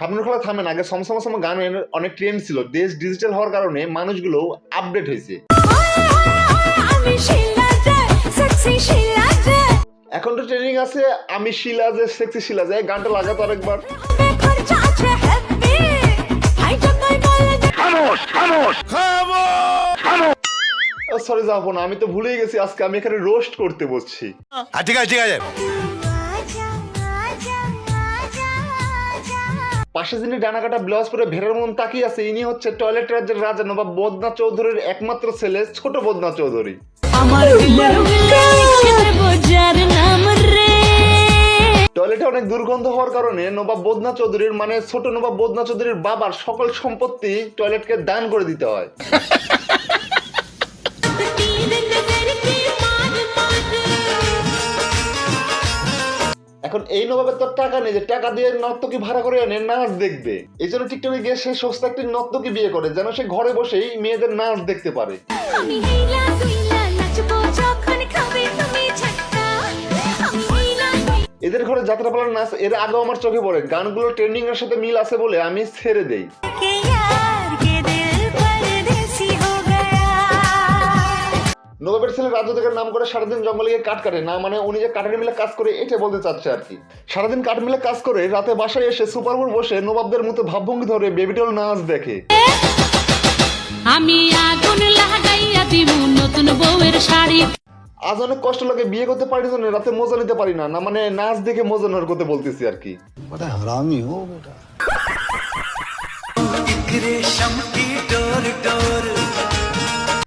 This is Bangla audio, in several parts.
সামনের খেলা থামে না, আগে সমসমসম গানের অনেক ট্রেন্ড ছিল। দেশ ডিজিটাল হওয়ার কারণে মানুষগুলো আপডেট হয়েছে। এখন তো ট্রেনিং আছে আমি শিলা যে সেক্সি শিলা যে গানটা লাগাতো আরেকবার। সরি যাবো না, আমি তো ভুলেই গেছি আজকে আমি এখানে রোস্ট করতে বসছি। ঠিক আছে ঠিক আছে। পাশে যিনি ডানা কাটা ব্লাউজ পরে ভেড়ার মন তাকিয়ে আছে, ইনি হচ্ছে টয়লেট রাজ্যের রাজা নবাব বদনা চৌধুরীর একমাত্র ছেলে ছোট বদনা চৌধুরী। টয়লেটে অনেক দুর্গন্ধ হওয়ার কারণে নবাব বদনা চৌধুরীর মানে ছোট নবাব বদনা চৌধুরীর বাবার সকল সম্পত্তি টয়লেটকে দান করে দিতে হয়। এখন এই নবাবের তো টাকা নেই যে টাকা দিয়ে নর্তকী ভাড়া করে এনে নাচ দেখবে। এই জন্য টিকটকে গিয়ে সে সস্তা একটি নর্তকী বিয়ে করে যেন সে ঘরে বসেই মেয়েদের নাচ দেখতে পারে। এদের ঘরে যাত্রাপালার নাচ এর আগেও আমার চোখে পড়ে, গানগুলো ট্রেন্ডিং এর সাথে মিল আছে বলে আমি ছেড়ে দেই। নবাবের ছেলে রাজু থেকে নাম করে সারাদিন জঙ্গলে গিয়ে কাঠ কাটে না, মানে উনি যে কাঠের মিলে কাজ করে এটা বলতে চাচ্ছে আর কি। সারাদিন কাঠ মিলে কাজ করে রাতে বাসায় এসে সুপারমুড বসে নবাবদের মতো ভাবভঙ্গি ধরে বেবিডল নাচ দেখে। আমি আগুন লাগাইয়া দিব নতুন বউয়ের শাড়ি। আজ অনেক কষ্ট লাগে, বিয়ে করতে পারি না, রাতে মজা নিতে পারি না, মানে নাচ দেখে মজা নেওয়ার কথা বলতেছি আর কি।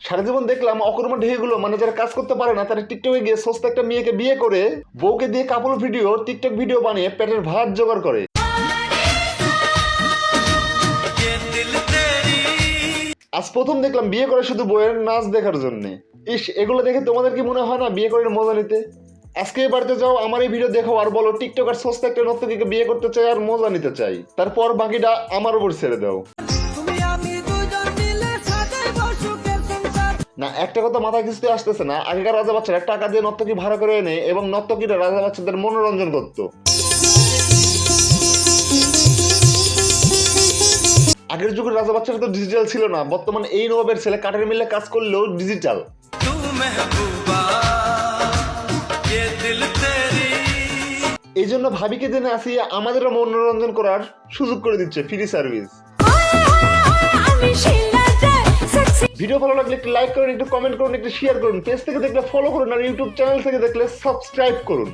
সারা জীবন দেখলাম অকর্মা ঢেগুলো মানে যারা কাজ করতে পারে না তারা টিকটকে গিয়ে সস্তা একটা মেয়েকে বিয়ে করে বউকে দিয়ে কাপল ভিডিও টিকটক ভিডিও বানিয়ে পেটের ভাত জোগাড় করে। আজ প্রথম দেখলাম বিয়ে করে শুধু বউয়ের নাচ দেখার জন্য। ইস, এগুলো দেখে তোমাদের কি মনে হয় না বিয়ে করে মজা নিতে? আজকে বাড়িতে যাও, আমার এই ভিডিও দেখো আর বলো টিকটক আর সস্তা একটা নর্তকীকে বিয়ে করতে চাই আর মজা নিতে চাই, তারপর বাকিটা আমার উপর ছেড়ে দাও। না, একটা কথা মাথায় কিছুতে আসতেছে না, আগেকার রাজা বাচ্চারা টাকা দিয়ে নর্তকী ভাড়া করে এনে এবং নর্তকীরা রাজা বাচ্চাদের মনোরঞ্জন করত। আগের যুগের রাজা বাচ্চারা তো ডিজিটাল ছিল না, বর্তমানে এই নবাবের ছেলে কাঠের মিলে কাজ করলেও ডিজিটাল। এই জন্য ভাবিকে জেনে আসিয়ে আমাদেরও মনোরঞ্জন করার সুযোগ করে দিচ্ছে ফ্রি সার্ভিস। ভিডিও ভালো লাগলে একটু লাইক করুন, একটু কমেন্ট করুন, একটু শেয়ার করুন, পেজ থেকে দেখলে ফলো করুন আর ইউটিউব চ্যানেল থেকে দেখলে সাবস্ক্রাইব করুন।